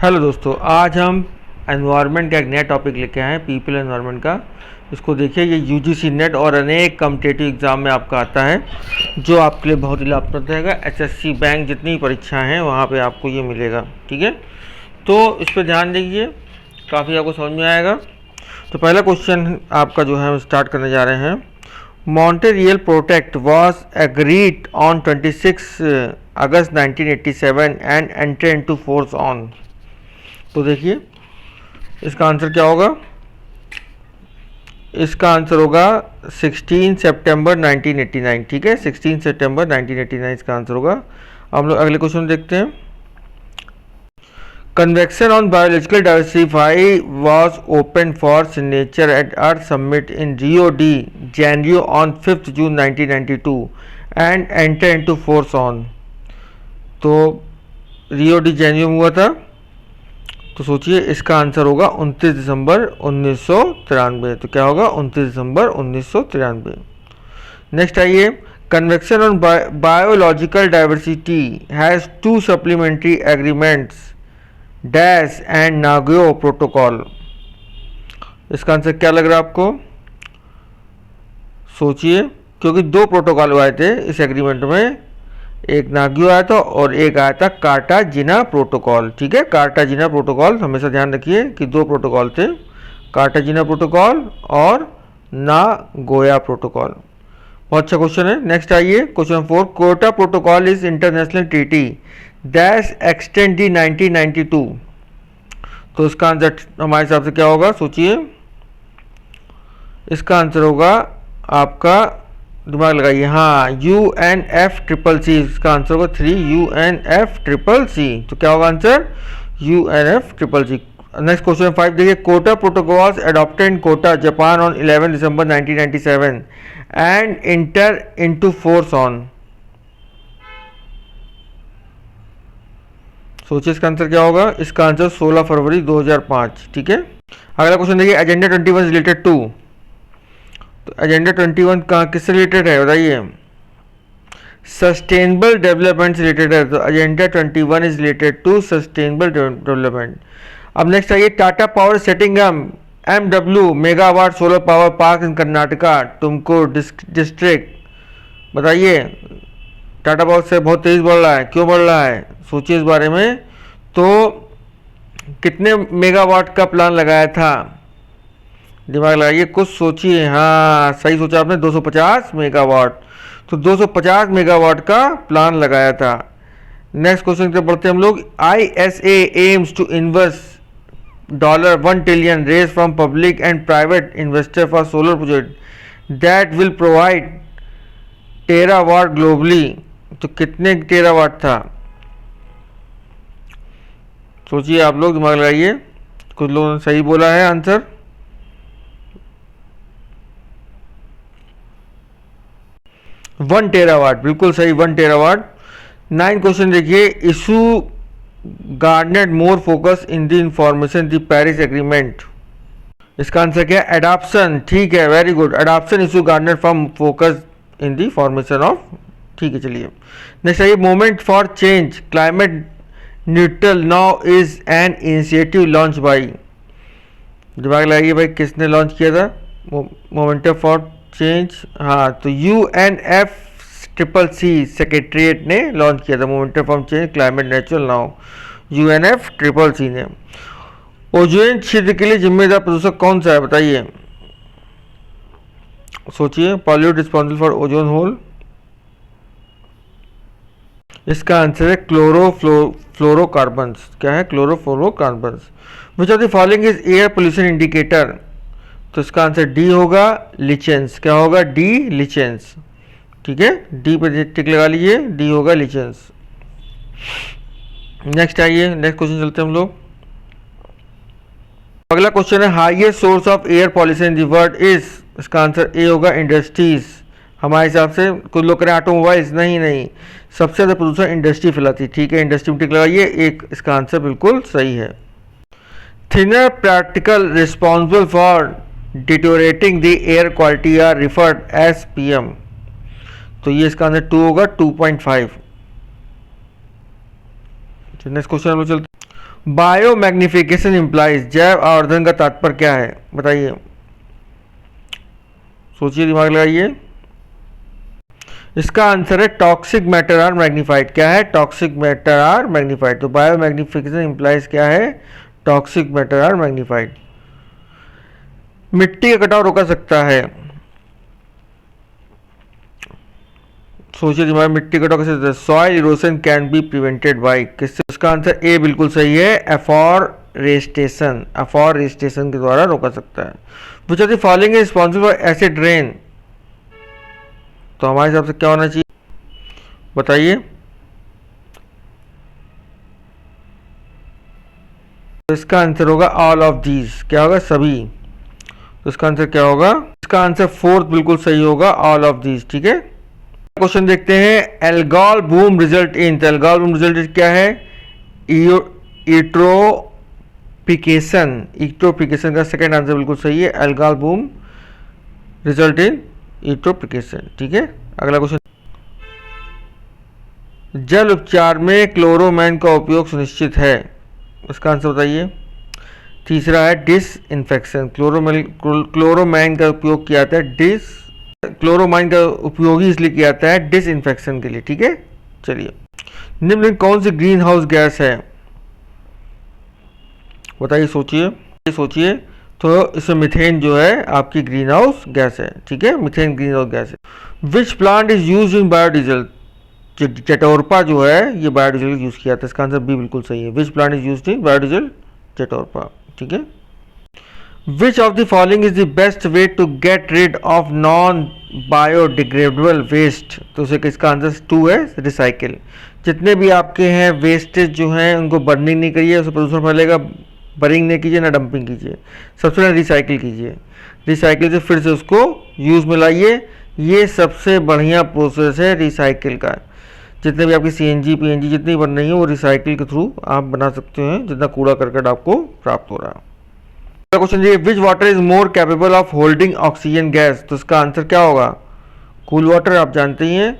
Hello दोस्तों, आज हम एनवायरनमेंट का एक नया टॉपिक लेके आए हैं, पीपल एनवायरनमेंट का। इसको देखिए, ये यूजीसी नेट और अनेक कॉम्पिटिटिव एग्ज़ाम में आपका आता है, जो आपके लिए बहुत ही लाभप्रद रहेगा। एसएससी बैंक जितनी परीक्षाएं हैं वहाँ पे आपको ये मिलेगा, ठीक है। तो इस पर ध्यान दीजिए, काफ़ी आपको समझ में आएगा। तो पहला क्वेश्चन आपका जो है हम स्टार्ट करने जा रहे हैं। Montreal protect was agreed on 26 August 1987 and enter into force on. तो देखिए इसका आंसर क्या होगा। इसका आंसर होगा 16 सितंबर 1989, ठीक है। 16 सितंबर 1989 इसका आंसर होगा। हम लोग अगले क्वेश्चन देखते हैं। Convention on biological diversity was open for signature at earth summit in Rio de Janeiro on 5 June 1992 and enter into force on. तो रियो डी जेनेरियो में हुआ था, तो सोचिए इसका आंसर होगा 29 दिसंबर 1993। तो क्या होगा? 29 दिसंबर 1993। नेक्स्ट आइए, convention on biological diversity has 2 supplementary agreements dash and Nagoya protocol. इसका आंसर क्या लग रहा है आपको? सोचिए, क्योंकि 2 प्रोटोकॉल आए थे इस एग्रीमेंट में, एक नागियो आया था और एक आया था कार्टाजिना प्रोटोकॉल, ठीक है। कार्टाजिना प्रोटोकॉल, हमेशा ध्यान रखिए कि 2 प्रोटोकॉल थे, कार्टाजिना प्रोटोकॉल और नागोया प्रोटोकॉल। बहुत अच्छा क्वेश्चन है। नेक्स्ट आइए, question 4, Kyoto protocol is international treaty that extend the 1992। तो इसका आंसर हमारे हिसाब से क्या होगा? सोचिए, इसका आंसर होगा आपका, दिमाग लगाइए, हाँ, UNFCCC। इसका आंसर होगा 3 UNFCCC। तो क्या होगा आंसर? UNFCCC। नेक्स्ट क्वेश्चन 5 देखिए, Kyoto protocol was adopted in Kyoto Japan on 11 December 1997 and enter into force on. सोचिए इसका आंसर क्या होगा? इसका आंसर 16 फरवरी 2005, ठीक है। अगला क्वेश्चन देखिए, एजेंडा 21 रिलेटेड टू। तो एजेंडा 21 कहाँ किससे रिलेटेड है बताइए? सस्टेनेबल डेवलपमेंट से रिलेटेड है। तो agenda 21 is related to sustainable development. अब नेक्स्ट आइए, Tata power setting MW megawatt solar power park in Karnataka Tumkur district. बताइए, टाटा पावर से बहुत तेज बढ़ रहा है, क्यों बढ़ रहा है? सोचिए इस बारे में। तो कितने मेगावाट का प्लान लगाया था? दिमाग लगाइए, कुछ सोचिए। हाँ, सही सोचा आपने, 250 मेगावाट। तो 250 मेगावाट का प्लान लगाया था। नेक्स्ट क्वेश्चन की तरफ बढ़ते हैं हम लोग। ISA aims to invest $1 trillion raise from public and private investor for solar project that will provide terawatt globally. तो कितने टेरावाट था? सोचिए आप लोग, दिमाग लगाइए। कुछ लोगों ने सही बोला है आंसर। 1 टेरावाट, बिल्कुल सही, 1 टेरावाट। 9 क्वेश्चन देखिए, issue garnered more focus in the information the Paris agreement. इसका आंसर क्या है? एडॉप्शन, ठीक है, very good. Adoption issue garnered from focus in the formation of, ठीक है। चलिए नेक्स्ट आइए, movement for change climate neutral now is an initiative launch by. दिमाग लगाइए भाई, किसने लॉन्च किया था मूवमेंट फॉर चेंज? हाँ, तो UNFCCC सेक्रेटरीट ने लॉन्च किया था movement for change climate natural now, UNFCCC ने। ओजोन छिद्र के लिए जिम्मेदार प्रदूषक कौन सा है बताइए? सोचिए, pollute responsible for ozone hole. इसका आंसर है क्लोरोफ्लोरोकार्बन्स। क्या है? Chlorofluorocarbons. Which of the following is air pollution indicator? तो इसका आंसर डी होगा, लिचेंस। क्या होगा? डी, लिचेंस, ठीक है। डी पर टिक लगा लीजिए, डी होगा लिचेंस। नेक्स्ट आइए, नेक्स्ट क्वेश्चन चलते हैं हम लोग। अगला क्वेश्चन है, highest source of air pollution in the world is. इसका आंसर ए होगा, इंडस्ट्रीज। हमारे हिसाब से कुछ लोग करें ऑटोमोबाइल्स, नहीं, सबसे ज़्यादा प्रदूषण इंडस्ट्री फैलाती है, ठीक है। इंडस्ट्री में टिक लगाइए, एक इसका आंसर बिल्कुल सही है। Thinner particle responsible for deteriorating the air quality are referred as PM। तो ये इसका आंसर 2 होगा, 2.5। नेक्स्ट क्वेश्चन हम लोग चलते हैं। बायो मैग्निफिकेशन इम्प्लाइज, जैव आवर्धन का तात्पर्य क्या है बताइए, सोचिए, दिमाग लगाइए। इसका आंसर है टॉक्सिक मैटर आर मैग्नीफाइड। क्या है? Toxic matter are magnified. तो बायो मैग्निफिकेशन इम्प्लाइज क्या है? Toxic matter are magnified. मिट्टी का कटाव रोका सकता है, सोचिए दिमाग, मिट्टी कटाव कैसे होता है? Soil erosion can be prevented by, किससे? उसका आंसर ए बिल्कुल सही है, एफॉरेस्टेशन। एफॉरेस्टेशन के द्वारा रोका सकता है। Which of the following is responsible for acid rain? तो हमारे हिसाब से क्या होना चाहिए बताइए? तो इसका आंसर होगा ऑल ऑफ दीज। क्या होगा? सभी। तो इसका आंसर क्या होगा? इसका आंसर फोर्थ बिल्कुल सही होगा, ऑल ऑफ दीज। ठीक है, क्वेश्चन देखते हैं। एल्गोल बूम रिजल्ट इन, तो एल्गोल बूम रिजल्ट क्या है? यूट्रोफिकेशन। यूट्रोफिकेशन का सेकंड आंसर बिल्कुल सही है, ALGOL boom result in eutrophication. ठीक है, अगला क्वेश्चन। जल उपचार में क्लोरोमैन का उपयोग सुनिश्चित है, इसका आंसर बताइए। तीसरा है डिसइंफेक्शन। क्लोरोमैन का उपयोग किया जाता है, क्लोरोमाइन का उपयोग ही इसलिए किया जाता है डिसइंफेक्शन के लिए। ठीक है, चलिए, निम्नलिखित कौन सी ग्रीन हाउस गैस है बताइए, सोचिए। तो इसमें मिथेन जो है आपकी ग्रीन हाउस गैस है। ठीक है, मिथेन ग्रीन हाउस गैस है। Which plant is use in biodiesel? Jatropha जो है ये बायोडीजल यूज किया था, इसका आंसर बी बिल्कुल सही है। Which plant is use in biodiesel? Jatropha. ठीक है। Which of the following is the best way to get rid of non biodegradable waste? तो उसे किसका आंसर 2 है, रिसाइकिल। जितने भी आपके हैं वेस्टेज जो हैं उनको बर्निंग नहीं करिए, उससे प्रदूषण फैलेगा। बर्निंग नहीं कीजिए ना डंपिंग कीजिए, सबसे पहले रिसाइकिल कीजिए। रिसाइकिल से फिर से उसको यूज़ में लाइए, ये सबसे बढ़िया प्रोसेस है रिसाइकिल का। जितने भी आपकी CNG PNG जितनी बन रही है वो रिसाइकिल के थ्रू आप बना सकते हैं, जितना कूड़ा करकट आपको प्राप्त हो रहा है। क्वेश्चन ये, which water is more capable of holding oxygen gas? तो इसका आंसर क्या होगा? कूल वाटर, आप जानते ही हैं।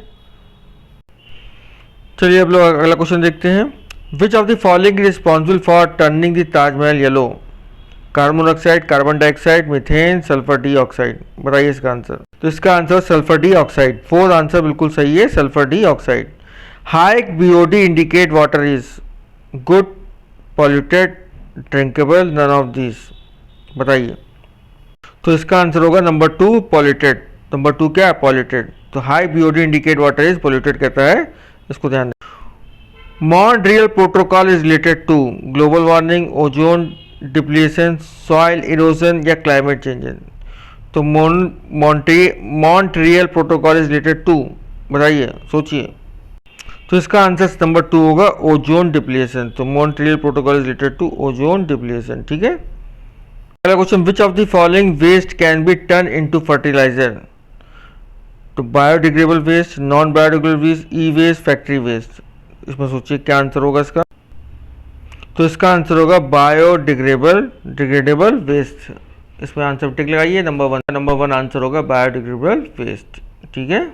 चलिए अब लोग अगला क्वेश्चन देखते हैं। Which of the following is responsible for turning the Taj Mahal yellow? Carbon monoxide, carbon dioxide, methane, sulphur dioxide. बताइए इसका आंसर। तो इसका answer sulphur dioxide. Fourth answer बिल्कुल सही है, sulphur dioxide. High BOD indicate water is good, polluted, drinkable, none of this. बताइए। तो इसका आंसर होगा नंबर 2, पॉल्यूटेड। नंबर 2 क्या है? पॉल्यूटेड। तो high BOD indicate water is polluted कहता है, इसको ध्यान दें। Montreal protocol is related to global warming, ozone depletion, soil erosion या क्लाइमेट चेंज? तो Montreal protocol is related to, बताइए, सोचिए। तो इसका आंसर नंबर 2 होगा, ओजोन डिप्लीशन। तो Montreal protocol is related to ozone depletion. ठीक है, अगला question. Which of the following waste can be turn into fertiliser? तो biodegradable waste, non biodegradable waste, ई वेस्ट, फैक्ट्री वेस्ट। इसमें सोचिए क्या आंसर होगा इसका। तो इसका आंसर होगा बायोडिग्रेडेबल वेस्ट। इसमें आंसर टिक लगाइए, नंबर 1 आंसर होगा बायोडिग्रेडेबल वेस्ट। ठीक है।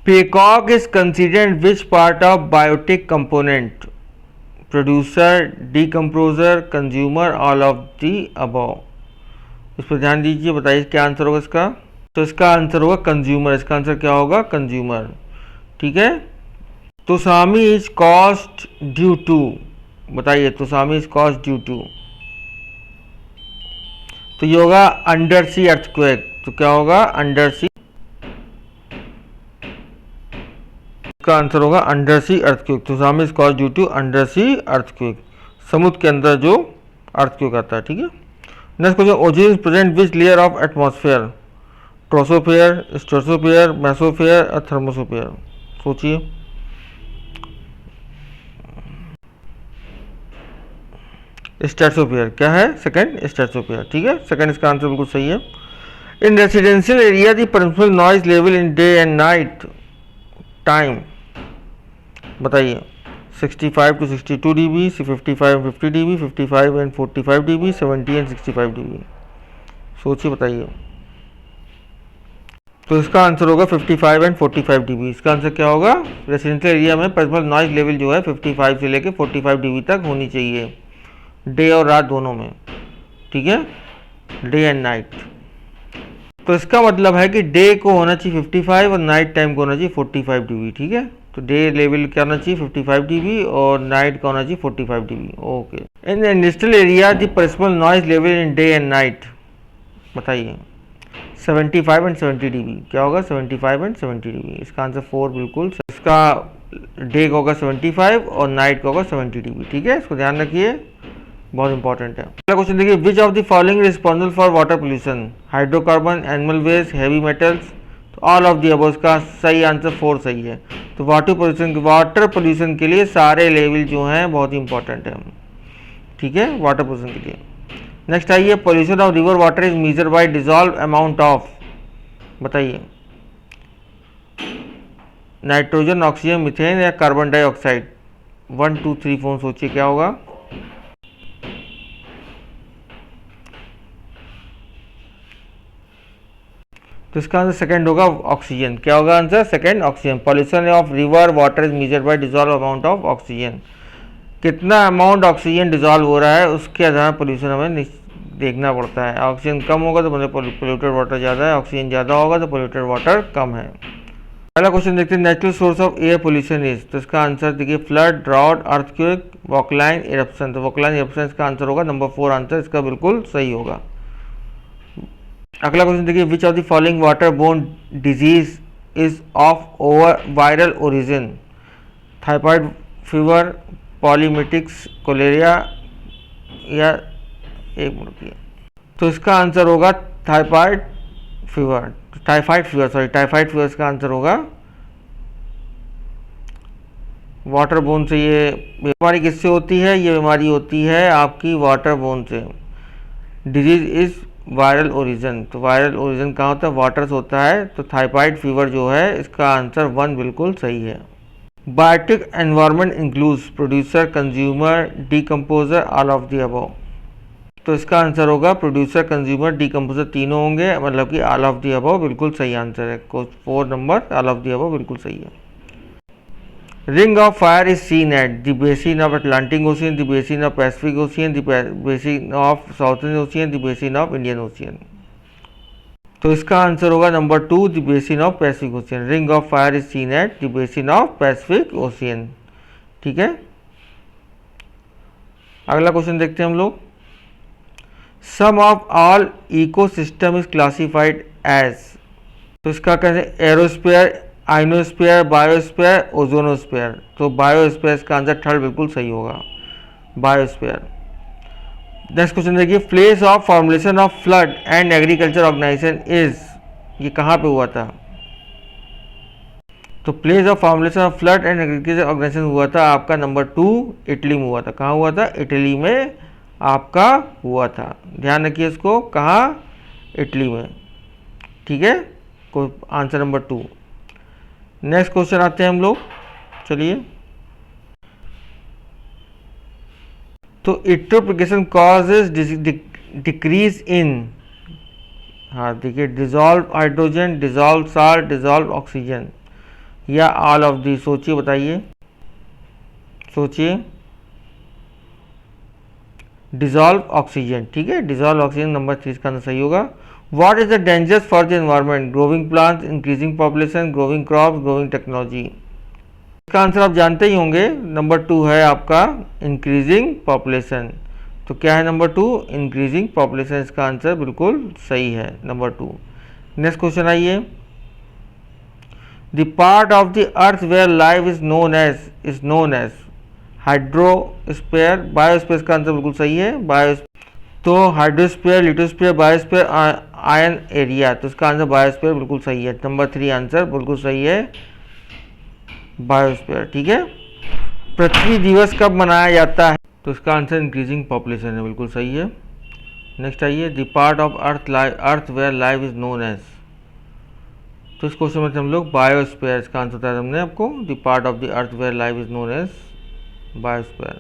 Peacock is considered which part of biotic component? Producer, decomposer, consumer, all of the above. इस पर ध्यान दीजिए, बताइए क्या आंसर होगा इसका। तो इसका आंसर होगा कंज्यूमर। इसका आंसर क्या होगा? कंज्यूमर। ठीक है। Tsunami is cost due to, बताइए, tsunami is cost due to. तो ये होगा अंडर सी अर्थक्वेक। तो क्या होगा? Under sea. इसका आंसर होगा under sea earthquake. Tsunami is cost due to under sea earthquake, समुद्र के अंदर जो अर्थक्वेक आता है। ठीक है। Next question. Ozone is present which layer of atmosphere? Troposphere, stratosphere, mesosphere और थर्मोस्फेयर। सोचिए। स्ट्रेटोस्फेयर। क्या है? Second, stratosphere. ठीक है, सेकंड इसका आंसर बिल्कुल सही है। In residential area the permissible noise level in day and night time, बताइए। 65 to 62 dB, 55 and 50 dB, 55 and 45 dB, 70 and 65 dB। सोचिए, बताइए। तो इसका आंसर होगा 55 एंड 45 dB। इसका आंसर क्या होगा? रेसिडेंशियल एरिया में पर्सनल नॉइज लेवल जो है 55 से लेकर 45 dB तक होनी चाहिए, डे और रात दोनों में, ठीक है, डे एंड नाइट। तो इसका मतलब है कि डे को होना चाहिए 55 और नाइट टाइम को होना चाहिए 45 dB, ठीक है। तो डे लेवल क्या होना चाहिए 55 dB और नाइट का होना चाहिए 45 dB। Okay. In industrial area the personal noise level in day and night, बताइए। 75 एंड 70 dB, क्या होगा? 75 एंड 70 dB। इसका आंसर 4 बिल्कुल। इसका डे का होगा 75 और नाइट का होगा 70 dB, ठीक है, इसको ध्यान रखिए, बहुत इंपॉर्टेंट है। अगला क्वेश्चन देखिए, which of the following responsible for water pollution? Hydrocarbon, animal waste, heavy metals, तो ऑल ऑफ द अबव। इसका सही आंसर 4 सही है। तो वाटर पोल्यूशन के लिए सारे लेवल जो हैं बहुत ही इंपॉर्टेंट है, ठीक है, वाटर पोल्यूशन के लिए। नेक्स्ट आइए, pollution of river water is measure by dissolve amount of, बताइए। नाइट्रोजन, ऑक्सीजन, मीथेन या कार्बन डाइऑक्साइड? 1 2 3 4 सोचिए क्या होगा? तो इसका आंसर सेकंड होगा, ऑक्सीजन। क्या होगा answer? Second, oxygen. Pollution of river water is measure by dissolve amount of oxygen. कितना अमाउंट ऑक्सीजन डिजॉल्व हो रहा है उसके आधार पर पोल्यूशन हमें देखना पड़ता है। ऑक्सीजन कम होगा तो पोल्यूटेड वाटर ज़्यादा है, ऑक्सीजन ज़्यादा होगा तो पोल्यूटेड वाटर कम है। पहला क्वेश्चन देखते हैं, natural source of air pollution is, तो इसका आंसर देखिए, फ्लड, ड्राउट, अर्थक्वेक, वॉकलाइन, इरप्शन। तो वॉकलाइन इरप्शन इसका आंसर होगा नंबर 4 आंसर इसका बिल्कुल सही होगा। अगला क्वेश्चन देखिए, which of the following water borne disease is of over viral origin? Typhoid fever, poliomyelitis, cholera या एक मिनट। तो इसका आंसर होगा टाइफाइड फीवर इसका आंसर होगा। वाटर बोन से ये बीमारी किससे होती है? ये बीमारी होती है आपकी वाटर बोन से। डिजीज इज वायरल ओरिजिन, तो वायरल ओरिजिन कहाँ होता है? वाटर से होता है। तो टाइफाइड फीवर जो है इसका आंसर 1 बिल्कुल सही है। Biotic environment includes producer, consumer, decomposer, all of the above. तो इसका आंसर होगा प्रोड्यूसर, कंज्यूमर, डीकम्पोजर तीनों होंगे, मतलब कि ऑल ऑफ द अबव बिल्कुल सही आंसर है। 4 number all of the above बिल्कुल सही है। Ring of fire is seen at the basin of Atlantic ocean, the basin of Pacific ocean, the basin of southern ocean, the basin of Indian ocean. तो इसका answer होगा number 2, the basin of Pacific ocean. Ring of fire is seen at the basin of Pacific ocean, ठीक है। अगला question देखते हैं हम लोग, सम of all ecosystem is classified as, तो इसका कहते हैं एरोस्फीयर, आइनोस्फीयर, बायोस्फीयर, ओजोनोस्फीयर। तो बायोस्फीयर इसका आंसर 3rd बिल्कुल सही होगा, बायोस्फीयर। नेक्स्ट क्वेश्चन देखिए, place of formulation of flood and agriculture organisation is, ये कहाँ पे हुआ था? तो place of formulation of flood and agriculture organisation हुआ था आपका नंबर 2, इटली में हुआ था। कहाँ हुआ था? इटली में आपका हुआ था। ध्यान रखिए इसको, कहाँ? इटली में, ठीक है, को आंसर नंबर 2। नेक्स्ट क्वेश्चन आते हैं हम लोग, चलिए। तो इलेक्ट्रोफिकेशन कॉजेज डिक्रीज इन, हाँ देखिए, dissolve hydrogen, dissolve salt, dissolve oxygen या ऑल ऑफ दी। सोचिए, बताइए, सोचिए। डिजॉल्व ऑक्सीजन, ठीक है, डिजॉल्व ऑक्सीजन नंबर 3 का सही होगा। What is the dangers for the environment? Growing plants, increasing population, growing crops, growing technology. इसका आंसर आप जानते ही होंगे, नंबर 2 है आपका इंक्रीजिंग पॉपुलेशन। तो क्या है नंबर 2? इंक्रीजिंग पॉपुलेशन इसका आंसर बिल्कुल सही है, नंबर 2। नेक्स्ट क्वेश्चन आइए, the part of the earth where life is known as hydrosphere, biosphere का आंसर बिल्कुल सही है, तो hydrosphere, lithosphere, biosphere, ion area. तो इसका आंसर बायोस्फीयर बिल्कुल सही है, नंबर 3 आंसर बिल्कुल सही है, बायोस्फीयर, ठीक है। पृथ्वी दिवस कब मनाया जाता है? तो इसका आंसर इंक्रीजिंग पॉपुलेशन है, बिल्कुल सही है। नेक्स्ट आइए, the part of earth where life is known as, तो इस क्वेश्चन में हम लोग बायोस्फीयर इसका आंसर बताया हमने आपको, the part of the earth where life is known as biosphere.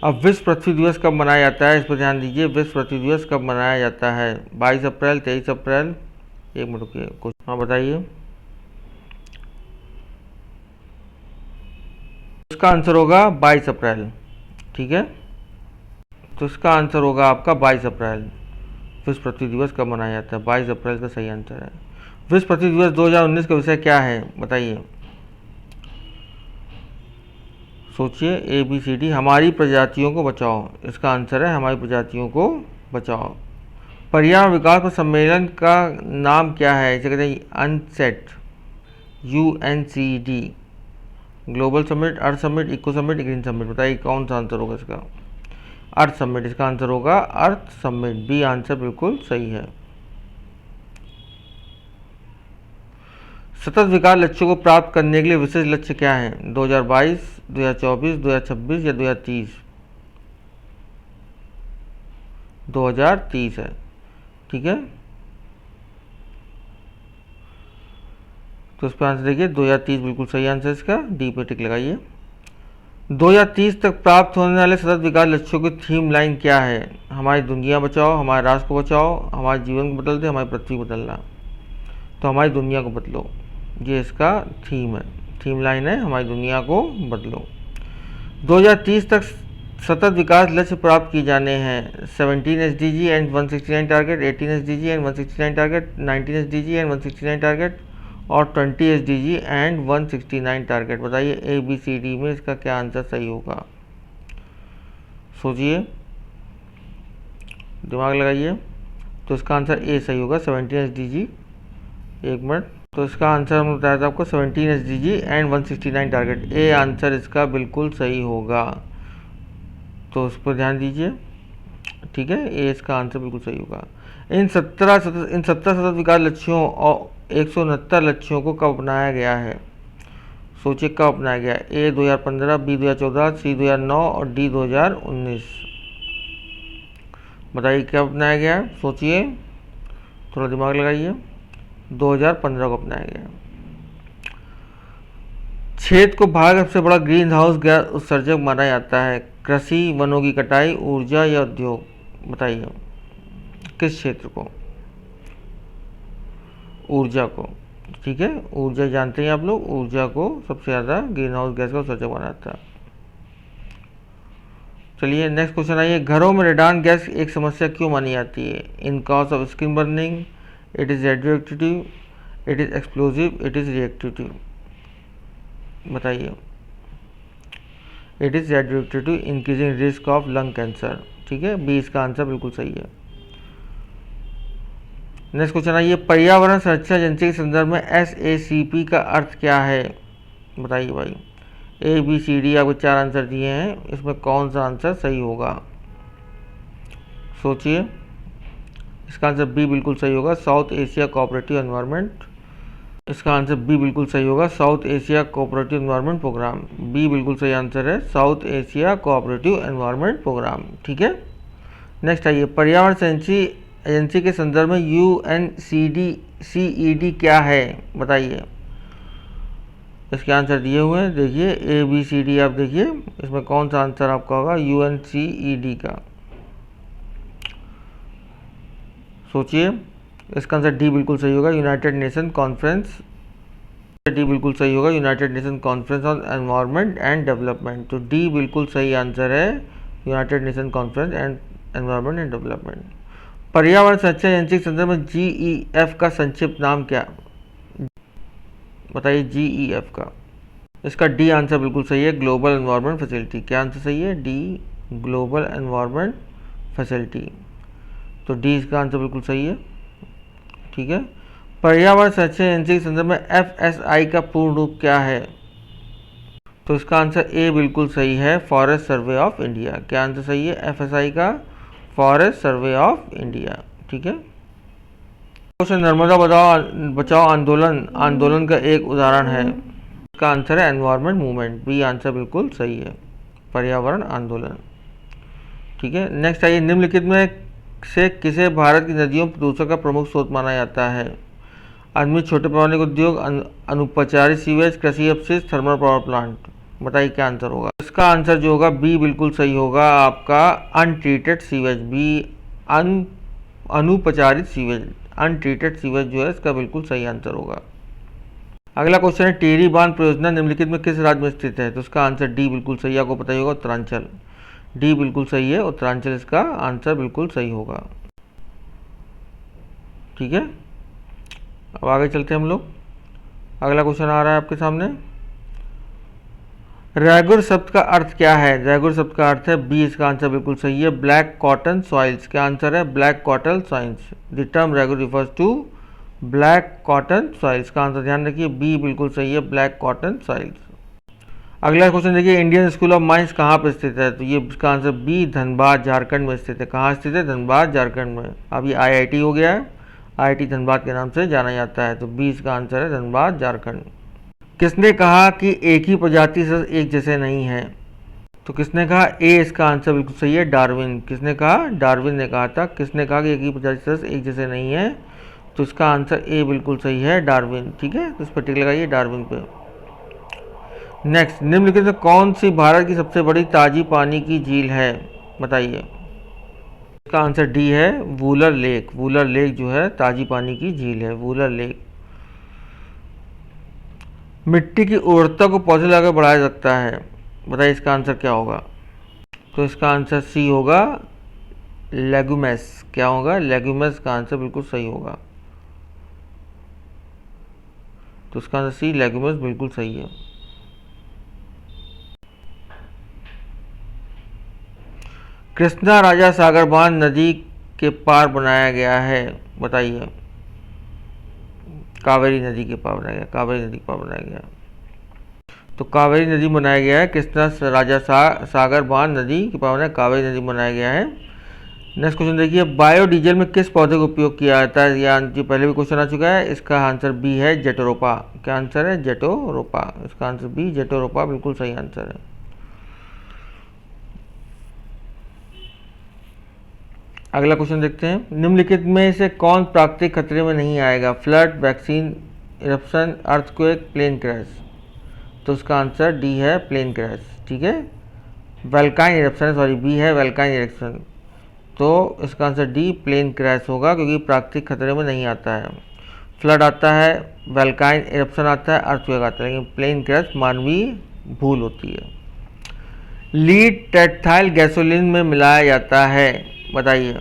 अब विश्व पृथ्वी दिवस कब मनाया जाता है? इस पर ध्यान दीजिए, विश्व पृथ्वी दिवस कब मनाया जाता है? 22 अप्रैल, 23 अप्रैल, एक मिनट रुकिए कुछ, हाँ बताइए। इसका आंसर होगा 22 अप्रैल। ठीक है, तो इसका आंसर होगा आपका 22 अप्रैल। विश्व पृथ्वी दिवस कब मनाया जाता है? 22 अप्रैल का सही आंसर है। विश्व पृथ्वी दिवस 2019 का विषय क्या है बताइए, सोचिए। A B C D. हमारी प्रजातियों को बचाओ, इसका आंसर है हमारी प्रजातियों को बचाओ। पर्यावरण विकास पर सम्मेलन का नाम क्या है? इसे कहते हैं UNCED, UNCD। Global summit, earth summit, eco summit, green summit, बताइए कौन सा आंसर होगा इसका? अर्थ समिट, इसका आंसर होगा अर्थ समिट, बी आंसर बिल्कुल सही है। सतत विकास लक्ष्यों को प्राप्त करने के लिए विशेष लक्ष्य क्या है? 2022, 2024, 2026 या 2030? 2030 है। ठीक है, तो इस पर आंसर देखिए 2030 बिल्कुल सही आंसर इसका, डी पे टिक लगाइए। 2030 तक प्राप्त होने वाले सतत विकास लक्ष्यों की थीम लाइन क्या है? हमारी दुनिया बचाओ, हमारे राष्ट्र को बचाओ, हमारे जीवन को बदल दे, हमारी पृथ्वी को बदलना। तो हमारी दुनिया को बदलो, ये इसका थीम है, थीम लाइन है, हमारी दुनिया को बदलो। 2030 तक सतत विकास लक्ष्य प्राप्त किए जाने हैं। 17 SDG and 169 target, 18 SDG and 169 target, 19 SDG and 169 target और 20 SDG एंड 169 टारगेट। बताइए ABCD में इसका क्या आंसर सही होगा? सोचिए, दिमाग लगाइए। तो इसका आंसर ए सही होगा, 17 SDG। एक मिनट, तो इसका आंसर हमने बताया था आपको 17 SDG and 169 target. A answer इसका बिल्कुल सही होगा, तो उस पर ध्यान दीजिए। ठीक है, ए इसका आंसर बिल्कुल सही होगा। इन 17 सतत विकास लक्ष्यों और 169 लक्ष्यों को कब अपनाया गया है? सोचिए कब अपनाया गया? ए 2015, बी 2014, सी 2009 और डी 2019। बताइए कब अपनाया गया है? सोचिए, थोड़ा दिमाग लगाइए। 2015 को अपनाया गया। क्षेत्र को भारत का सबसे बड़ा ग्रीन हाउस गैस उत्सर्जक माना जाता है। कृषि, वनों की कटाई, ऊर्जा या उद्योग? बताइए किस क्षेत्र को? ऊर्जा को। ठीक है, ऊर्जा जानते हैं आप लोग, ऊर्जा को सबसे ज़्यादा ग्रीन हाउस गैस का उत्सर्जक माना जाता है। चलिए नेक्स्ट क्वेश्चन आइए। घरों में रेडान गैस एक समस्या क्यों मानी जाती है? In cause of skin burning, it is radioactive, it is explosive, it is reactive? बताइए। It is radioactive, increasing risk of lung cancer. ठीक है, बी इसका आंसर बिल्कुल सही है। नेक्स्ट क्वेश्चन आइए। पर्यावरण संरक्षण एजेंसी के संदर्भ में SACP का अर्थ क्या है? बताइए भाई। ABCD आपको 4 आंसर दिए हैं, इसमें कौन सा आंसर सही होगा? सोचिए, इसका आंसर बी बिल्कुल सही होगा, साउथ एशिया कोऑपरेटिव एनवायरनमेंट। इसका आंसर बी बिल्कुल सही होगा, South Asia cooperative environment programme. B बिल्कुल सही आंसर है, South Asia cooperative environment programme. ठीक है, नेक्स्ट आइए। पर्यावरण एजेंसी के संदर्भ में UNCED क्या है? बताइए। इसके आंसर दिए हुए हैं, देखिए ABCD आप देखिए, इसमें कौन सा आंसर आपका होगा UNCED का? सोचिए, इसका आंसर डी बिल्कुल सही होगा, यूनाइटेड नेशन कॉन्फ्रेंस। डी बिल्कुल सही होगा, United nation conference on environment and development. तो डी बिल्कुल सही आंसर है, United nation conference and environment and development. पर्यावरण संरक्षण एजेंसी के संदर्भ में GEF का संक्षिप्त नाम क्या? बताइए GEF का। इसका डी आंसर बिल्कुल सही है, ग्लोबल एनवायरनमेंट फैसिलिटी। क्या आंसर सही है? D, global environment facility. तो डी इसका आंसर बिल्कुल सही है। ठीक है, पर्यावरण संरक्षण एजेंसी के संदर्भ में FSI का पूर्ण रूप क्या है? तो इसका आंसर ए बिल्कुल सही है, फॉरेस्ट सर्वे ऑफ इंडिया। क्या आंसर सही है FSI का? Forest survey of India. ठीक है, क्वेश्चन नर्मदा बचाओ आंदोलन का एक उदाहरण है। इसका आंसर है एनवायरनमेंट मूवमेंट। बी आंसर बिल्कुल सही है, पर्यावरण आंदोलन। ठीक है, नेक्स्ट आइए। निम्नलिखित में से किसे भारत की नदियों में प्रदूषण का प्रमुख स्रोत माना जाता है? आदमी, छोटे पैमाने के उद्योग, अनुपचारित सीवेज, कृषि अपशिष्ट, थर्मल पावर प्लांट। बताइए क्या आंसर होगा? इसका आंसर जो होगा बी बिल्कुल सही होगा आपका, अनट्रीटेड सीवेज। बी अनुपचारित सीवेज, अनट्रीटेड सीवेज जो है इसका बिल्कुल सही आंसर होगा। अगला क्वेश्चन है टेरी बांध परियोजना निम्नलिखित में किस राज्य में स्थित है? तो इसका आंसर डी बिल्कुल सही, आपको पता ही होगा, उत्तरांचल। डी बिल्कुल सही है, उत्तरांचल इसका आंसर बिल्कुल सही होगा। ठीक है, अब आगे चलते हैं हम लोग। अगला क्वेश्चन आ रहा है आपके सामने। रैगुर शब्द का अर्थ क्या है? रैगुर शब्द का अर्थ है बी, इसका आंसर बिल्कुल सही है, ब्लैक कॉटन सॉइल्स। क्या आंसर है? Black cotton soils. The term regur refers to black cotton soils. का आंसर ध्यान रखिए, बी बिल्कुल सही है, ब्लैक कॉटन सॉइल्स। अगला क्वेश्चन देखिए, इंडियन स्कूल ऑफ माइंस कहाँ पर स्थित है? तो ये इसका आंसर बी, धनबाद झारखंड में स्थित है। कहाँ स्थित है? धनबाद झारखंड में। अब ये IIT हो गया है, IIT धनबाद के नाम से जाना जाता है, तो बी इसका आंसर है, धनबाद झारखंड। किसने कहा कि एक ही प्रजाति से एक जैसे नहीं है? तो किसने कहा? ए इसका आंसर बिल्कुल सही है, डार्विन। किसने कहा? डार्विन ने कहा था। किसने कहा कि एक ही प्रजाति से एक जैसे नहीं है? तो इसका आंसर ए बिल्कुल सही है, डार्विन। ठीक है, तो इस पर टिक लगाइए, डार्विन पे। नेक्स्ट, निम्नलिखित में कौन सी भारत की सबसे बड़ी ताजी पानी की झील है? बताइए। इसका आंसर डी है, वूलर लेक। वूलर लेक जो है ताजी पानी की झील है, वूलर लेक। मिट्टी की उर्वरता को पौधे लगाकर बढ़ाया जा सकता है, बताइए इसका आंसर क्या होगा? तो इसका आंसर सी होगा, लेगुमेस। क्या होगा? लेगुमेस का आंसर बिल्कुल सही होगा। तो इसका आंसर सी, लेगुमेस बिल्कुल सही है। कृष्णा राजा सागर बांध नदी के पार बनाया गया है, बताइए। कावेरी नदी के पार बनाया गया, कावेरी नदी के पार बनाया गया। तो कावेरी नदी बनाया गया है, कृष्णा राजा सागर बांध नदी के पार बनाया, कावेरी नदी बनाया गया है। नेक्स्ट क्वेश्चन देखिए, बायोडीजल में किस पौधे का उपयोग किया जाता है? यह पहले भी क्वेश्चन आ चुका है, इसका आंसर बी है, जेटोरोपा। क्या आंसर है? जेटोरोपा। इसका आंसर बी, जेटोरोपा बिल्कुल सही आंसर है। अगला क्वेश्चन देखते हैं, निम्नलिखित में से कौन प्राकृतिक खतरे में नहीं आएगा? Flood, vaccine, eruption, earthquake, plane crash. तो उसका आंसर डी है, प्लेन क्रैश। ठीक है, वल्काइन इरप्शन, सॉरी, बी है वल्काइन इरप्शन। तो इसका आंसर डी, प्लेन क्रैश होगा, क्योंकि प्राकृतिक खतरे में नहीं आता है। फ्लड आता है, वल्काइन इरप्शन आता है, अर्थक्वेक आता है, लेकिन प्लेन क्रैश मानवीय भूल होती है। लीड टेट्राइल गैसोलीन में मिलाया जाता है, बताइए।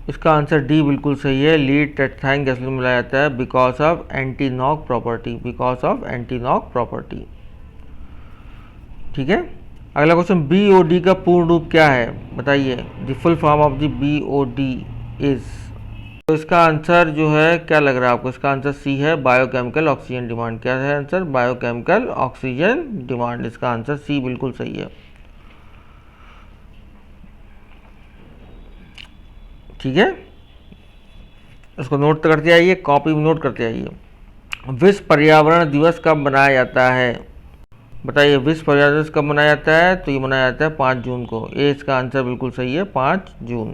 इसका आंसर डी बिल्कुल सही है, लीड टेट्राइल गैसोलीन में मिलाया जाता है because of anti knock property, because of anti knock property. ठीक है, अगला क्वेश्चन, BOD का पूर्ण रूप क्या है? बताइए। The full form of the BOD is. तो इसका आंसर जो है क्या लग रहा है आपको? इसका आंसर सी है, बायोकेमिकल ऑक्सीजन डिमांड। क्या है आंसर? Biochemical oxygen demand. इसका आंसर सी बिल्कुल सही है। ठीक है, इसको नोट करते आइए, कॉपी में नोट करते आइए। विश्व पर्यावरण दिवस कब मनाया जाता है? बताइए, विश्व पर्यावरण दिवस कब मनाया जाता है? तो ये मनाया जाता है 5 जून को। ए इसका आंसर बिल्कुल सही है, 5 जून।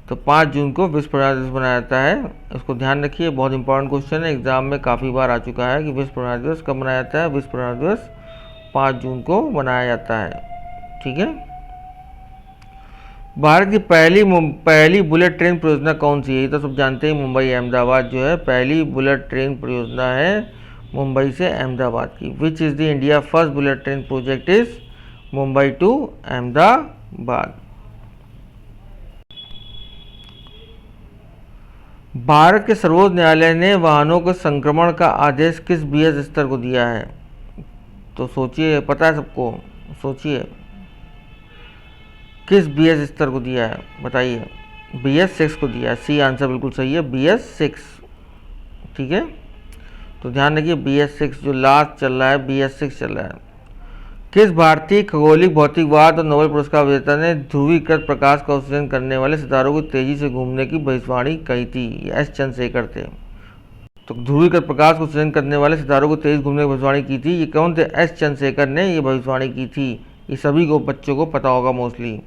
तो 5 जून को विश्व पर्यावरण दिवस मनाया जाता है, इसको ध्यान रखिए, बहुत इंपॉर्टेंट क्वेश्चन है, एग्जाम में काफ़ी बार आ चुका है कि विश्व पर्यावरण दिवस कब मनाया जाता है? विश्व पर्यावरण दिवस 5 जून को मनाया जाता है। ठीक है, भारत की पहली बुलेट ट्रेन परियोजना कौन सी है? ये तो सब जानते हैं, मुंबई अहमदाबाद जो है पहली बुलेट ट्रेन परियोजना है, मुंबई से अहमदाबाद की। Which is the India first bullet train project is Mumbai to Ahmedabad. Bharat के सर्वोच्च न्यायालय ने वाहनों के संक्रमण का आदेश किस BS स्तर को दिया है? तो सोचिए, पता है सबको, सोचिए किस BS स्तर को दिया है, बताइए। BS 6 को दिया है, सी आंसर बिल्कुल सही है, BS 6। ठीक है, तो ध्यान रखिए, BS 6 जो लास्ट चल रहा है, BS 6 चल रहा है। किस भारतीय खगोलिक भौतिकवाद और नोबेल पुरस्कार विजेता ने ध्रुवीकृत प्रकाश का उत्सर्जन करने वाले सितारों को तेजी से घूमने की भविष्यवाणी कही थी? एस चंद्रशेखर थे। तो ध्रुवीकृत प्रकाश को उत्सर्जन करने वाले सितारों को तेज घूमने की भविष्यवाणी की थी, ये कौन थे? एस चंद्रशेखर ने ये भविष्यवाणी की थी। ये सभी को बच्चों को पता होगा, मोस्टली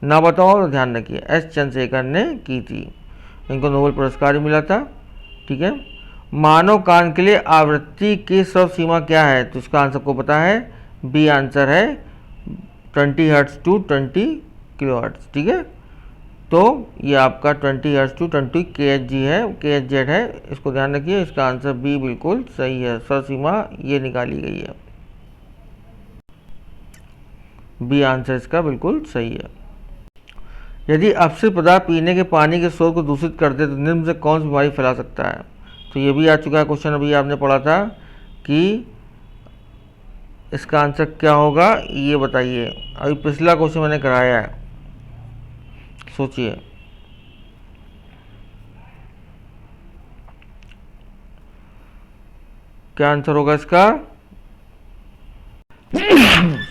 ना बताओ तो ध्यान रखिए, एस चंद्रशेखर ने की थी, इनको नोबेल पुरस्कार भी मिला था। ठीक है, मानव कान के लिए आवृत्ति की सर्व सीमा क्या है? तो इसका आंसर को पता है, बी आंसर है 20 हर्ट्ज टू 20 किलो हर्ट्ज। ठीक है, तो ये आपका 20 हर्ट्ज टू 20 kHz है, kHz है, इसको ध्यान रखिए। इसका आंसर बी बिल्कुल सही है। सरसीमा ये निकाली गई है, बी आंसर इसका बिल्कुल सही है। यदि अपशिष्ट पदार्थ पीने के पानी के स्रोत को दूषित कर दे तो निम्न से कौन सी बीमारी फैला सकता है? तो ये भी आ चुका है क्वेश्चन, अभी आपने पढ़ा था कि इसका आंसर क्या होगा, ये बताइए। अभी पिछला क्वेश्चन मैंने कराया है, सोचिए। क्या आंसर होगा इसका?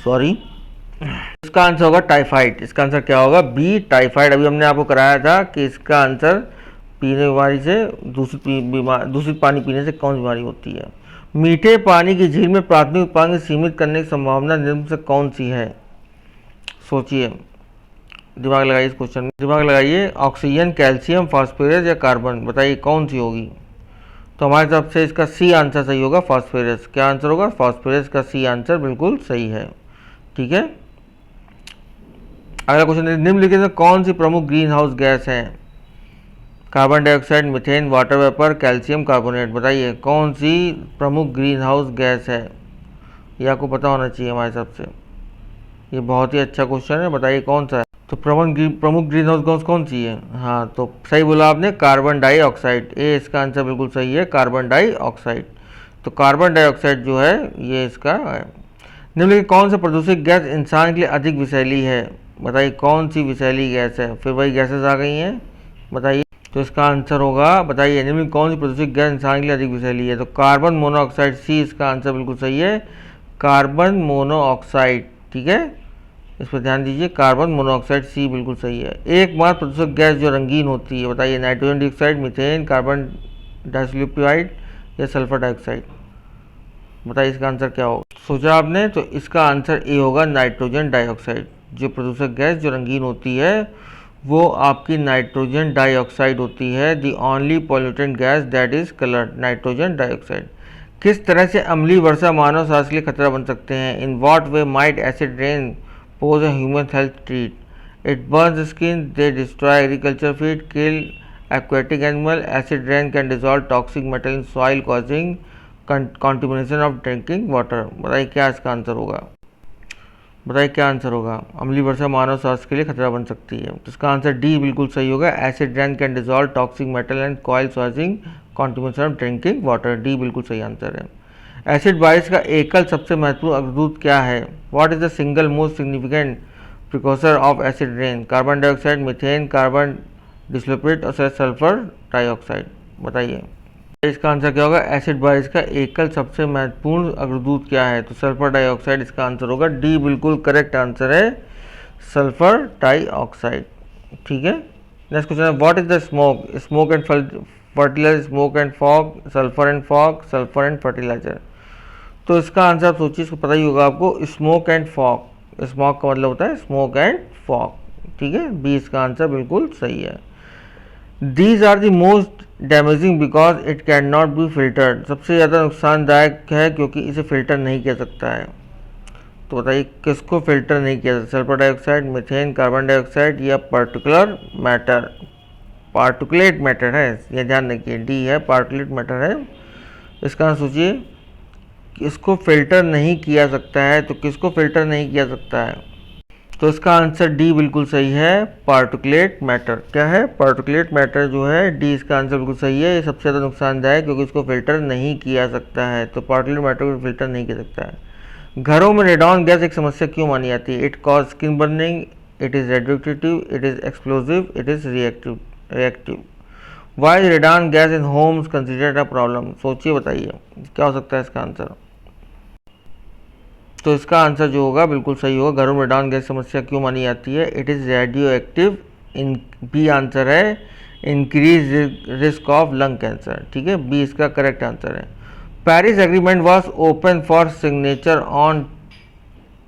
सॉरी, इसका आंसर होगा टाइफाइड। इसका आंसर क्या होगा? B typhoid. अभी हमने आपको कराया था कि इसका आंसर पीने बीमारी से दूषित पानी पीने से कौन सी बीमारी होती है। मीठे पानी की झील में प्राथमिक उत्पादन सीमित करने की संभावना निम्न से कौन सी है? सोचिए, दिमाग लगाइए इस क्वेश्चन में, दिमाग लगाइए। ऑक्सीजन, कैल्शियम, फास्फोरस या कार्बन, बताइए कौन सी होगी? तो हमारे हिसाब से इसका सी आंसर सही होगा, फास्फोरस। क्या आंसर होगा? फास्फोरस का सी आंसर बिल्कुल सही है। ठीक है, अगला क्वेश्चन, निम्नलिखित में कौन सी प्रमुख ग्रीन हाउस गैस है? Carbon dioxide, methane, water vapour, calcium carbonate, बताइए कौन सी प्रमुख ग्रीन हाउस गैस है? ये आपको पता होना चाहिए हमारे हिसाब से, ये बहुत ही अच्छा क्वेश्चन है। बताइए कौन सा है? तो प्रमुख ग्रीन हाउस गैस कौन सी है? हाँ, तो सही बोला आपने, कार्बन डाइऑक्साइड। ए इसका आंसर बिल्कुल सही है, कार्बन डाइऑक्साइड। तो कार्बन डाइऑक्साइड जो है ये इसका है। निम्नलिखित कौन सा प्रदूषित गैस इंसान के लिए अधिक विषैली है? बताइए कौन सी विषैली गैस है? फिर वही गैसेस आ गई हैं, बताइए। तो इसका आंसर होगा, बताइए निम्न कौन सी प्रदूषित गैस इंसान के लिए अधिक विषैली है? तो कार्बन मोनोऑक्साइड, सी इसका आंसर बिल्कुल सही है, कार्बन मोनोऑक्साइड। ठीक है, इस पर ध्यान दीजिए, कार्बन मोनोऑक्साइड सी बिल्कुल सही है। एकमात्र प्रदूषक गैस जो रंगीन होती है, बताइए nitrogen dioxide, methane, carbon disulphide या सल्फर डाइऑक्साइड, बताइए इसका आंसर क्या होगा? सोचा आपने? तो इसका आंसर ए होगा, नाइट्रोजन डाइऑक्साइड। जो प्रदूषक गैस जो रंगीन होती है वो आपकी नाइट्रोजन डाइऑक्साइड होती है। The only pollutant gas that is coloured, nitrogen dioxide. किस तरह से अम्लीय वर्षा मानव स्वास्थ्य के लिए खतरा बन सकते हैं? In what way might acid rain pose a human health threat? It Burns skin, they destroy agriculture feed, kill aquatic animal. Acid rain can dissolve toxic metal in soil causing contamination of drinking water. बताइए क्या इसका answer होगा? बताइए क्या answer होगा? अम्लीय वर्षा मानव स्वास्थ्य के लिए खतरा बन सकती है, तो इसका आंसर डी बिल्कुल सही होगा। Acid rain can dissolve toxic metal and coil causing कॉन्टिमिनेशन of drinking water, D बिल्कुल सही आंसर है। एसिड बारिश का एकल सबसे महत्वपूर्ण अग्रदूत क्या है? What is the single most significant precursor of acid rain? Carbon dioxide, methane, carbon disulphate और सल्फर डाइऑक्साइड, बताइए इसका आंसर क्या होगा? एसिड बारिश का एकल सबसे महत्वपूर्ण अग्रदूत क्या है? तो सल्फर डाइऑक्साइड इसका आंसर होगा, डी बिल्कुल करेक्ट आंसर है, सल्फर डाइऑक्साइड। ठीक है, नेक्स्ट क्वेश्चन है, what is the smoke? Smoke and fertiliser, smoke and fog, sulphur and fog, sulphur and fertiliser. तो इसका आंसर आप सोचिए, इसको पता ही होगा आपको, स्मोक एंड फॉग। स्मोक का मतलब होता है स्मोक एंड फॉग। ठीक है, बी इसका आंसर बिल्कुल सही है। These are the most damaging because it can not be filtered. सबसे ज़्यादा नुकसानदायक है क्योंकि इसे फिल्टर नहीं किया सकता है। तो बताइए किसको फिल्टर नहीं किया सकता? Sulphur dioxide, methane, carbon dioxide या पार्टिकुलर मैटर? पार्टिकुलेट मैटर है, ये ध्यान रखिए, डी है, पार्टिकुलेट मैटर है। इसका सोचिए, इसको फिल्टर नहीं किया सकता है, तो किसको फिल्टर नहीं किया सकता है? तो इसका आंसर डी बिल्कुल सही है, पार्टिकुलेट मैटर। क्या है? पार्टिकुलेट मैटर जो है, डी इसका आंसर बिल्कुल सही है। ये सबसे ज़्यादा नुकसानदायक क्योंकि इसको फिल्टर नहीं किया सकता है, तो पार्टिकुलेट मैटर को फिल्टर नहीं किया सकता है। घरों में रेडॉन गैस एक समस्या क्यों मानी जाती है? It cause skin burning, it is radioactive, it is explosive, it is reactive. Why is radon gas in homes considered a problem? सोचिए, बताइए क्या हो सकता है इसका आंसर? तो इसका आंसर जो होगा बिल्कुल सही होगा, घरों में रेडॉन गैस समस्या क्यों मानी जाती है? It is radioactive. In B answer है, increase risk of lung cancer. ठीक है, बी इसका करेक्ट आंसर है। Paris agreement was open for signature on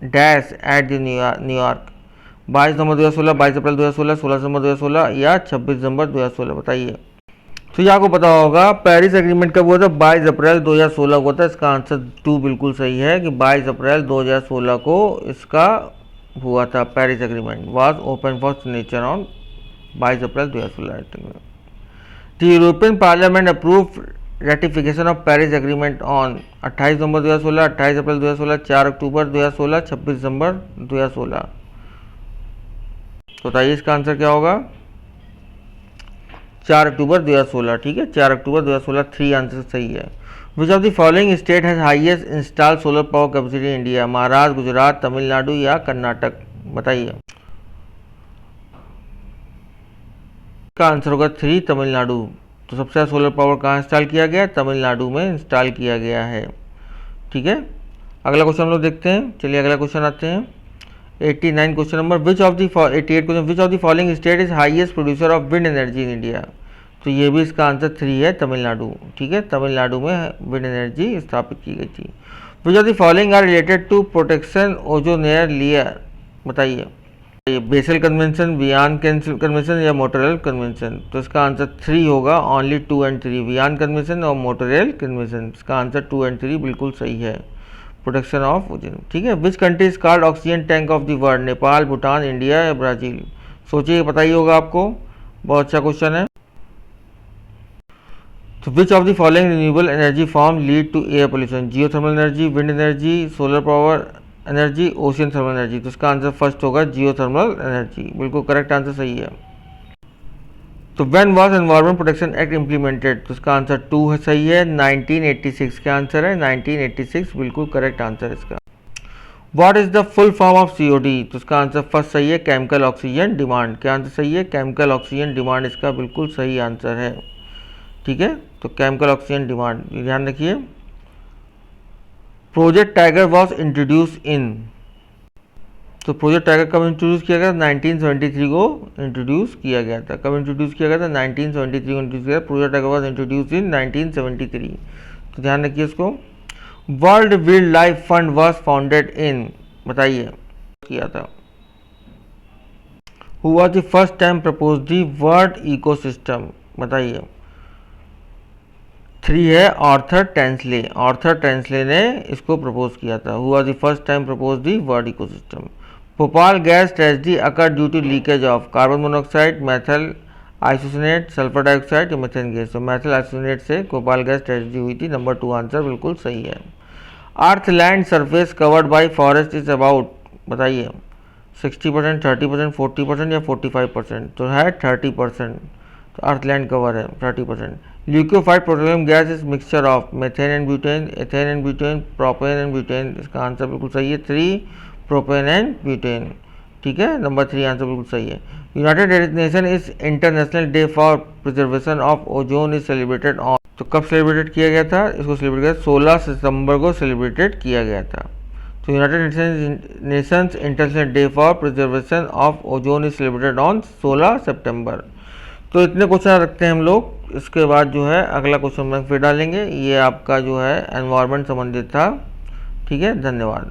dash at the New York. 22 November 2016, 22 April 2016, 16 December 2016 या 26 दिसंबर 2016, बताइए। तो ये आपको पता होगा, पेरिस एग्रीमेंट कब हुआ था? 22 अप्रैल 2016 हुआ था। इसका आंसर टू बिल्कुल सही है कि 22 अप्रैल 2016 को इसका हुआ था। Paris agreement was open for signature on 22 April 2016 तक। The European parliament approve ratification of Paris agreement on 28 नवंबर 2016, 28 अप्रैल 2016, 4 अक्टूबर 2016, 26 दिसंबर 2016। तो बताइए इसका आंसर क्या होगा? 4 अक्टूबर 2016। ठीक है, 4 अक्टूबर 2016, 3 आंसर सही है। Which of the following state has highest install solar power capacity in India? Maharashtra, Gujarat, Tamil Nadu या कर्नाटक? बताइए। इसका आंसर होगा 3, तमिलनाडु। तो सबसे ज़्यादा सोलर पावर कहाँ इंस्टॉल किया गया? तमिलनाडु में इंस्टॉल किया गया है। ठीक है, अगला क्वेश्चन हम लोग देखते हैं। चलिए अगला क्वेश्चन आते हैं। 89 question number, which of the 88 question, which of the following state is highest producer of wind energy in India? तो ये भी इसका आंसर 3 है, तमिलनाडु। ठीक है, तमिलनाडु में विंड एनर्जी स्थापित की गई थी। Which of the following are related to protection ozone layer? बताइए। ये बेसल कन्वेंशन, वियान कन्वेंशन या मोंट्रियल कन्वेंशन? तो इसका आंसर 3 होगा, ओनली 2 एंड 3, वियान कन्वेंशन और मोंट्रियल कन्वेंशन। इसका आंसर 2 एंड 3 बिल्कुल सही है, प्रोटेक्शन ऑफ ओजोन। ठीक है, which country is called oxygen tank of the world? Nepal, Bhutan, India या ब्राज़ील? सोचिए, पता ही होगा आपको, बहुत अच्छा क्वेश्चन है। तो which of the following renewable energy form lead to air pollution? Geothermal energy, wind energy, solar power energy, ocean thermal energy? तो इसका आंसर फर्स्ट होगा, जियोथर्मल एनर्जी। बिल्कुल करेक्ट आंसर सही है। तो when was environment protection act implemented? तो इसका answer 2 है, सही है, 1986 का आंसर है, 1986 बिल्कुल करेक्ट आंसर है इसका। What is the full form of COD? तो इसका आंसर फर्स्ट सही है, केमिकल ऑक्सीजन डिमांड। क्या आंसर सही है? केमिकल ऑक्सीजन डिमांड इसका बिल्कुल सही आंसर है। ठीक है, तो केमिकल ऑक्सीजन डिमांड, ध्यान रखिए। प्रोजेक्ट टाइगर वॉज इंट्रोड्यूस इन? तो प्रोजेक्ट टाइगर कब इंट्रोड्यूस किया गया? 1973 को इंट्रोड्यूस किया गया था। कब इंट्रोड्यूस किया गया था? 1973 को इंट्रोड्यूस किया। प्रोजेक्ट टाइगर वॉज इंट्रोड्यूस इन 1973। तो ध्यान रखिए इसको। World wild life fund was founded in? बताइए, किया था। Who was the first time propose the world ecosystem? बताइए। 3 है, आर्थर टेंसले। आर्थर टेंसले ने इसको प्रपोज किया था। Who was the first time propose the world ecosystem? Bhopal gas tragedy occur due to leakage of carbon monoxide, methyl isocyanate, sulphur dioxide या methane gas? तो methyl isocyanate से Bhopal gas tragedy हुई थी। Number 2 answer बिल्कुल सही है। Earth land surface covered by forest is about? बताइए। 60%, 30%, 40% या 45%? तो है 30%। तो अर्थ लैंड कवर है 30%। Liquefied petroleum gas is mixture of methane and butane, ethane and butane, propane and butane? इसका आंसर बिल्कुल सही है, 3, प्रोपेन एंड ब्यूटेन। ठीक है, नंबर 3 आंसर बिल्कुल सही है। United nation is international day for preservation of ozone is celebrated on? तो कब सेलिब्रेटेड किया गया था? इसको सेलिब्रेट किया 16 सितंबर को सेलिब्रेटेड किया गया था। तो United Nations international day for preservation of ozone is celebrated on 16 सितंबर। तो इतने क्वेश्चन रखते हैं हम लोग। इसके बाद जो है अगला क्वेश्चन बैंक फिर डालेंगे। ये आपका जो है एनवायरनमेंट संबंधित था। ठीक है, धन्यवाद।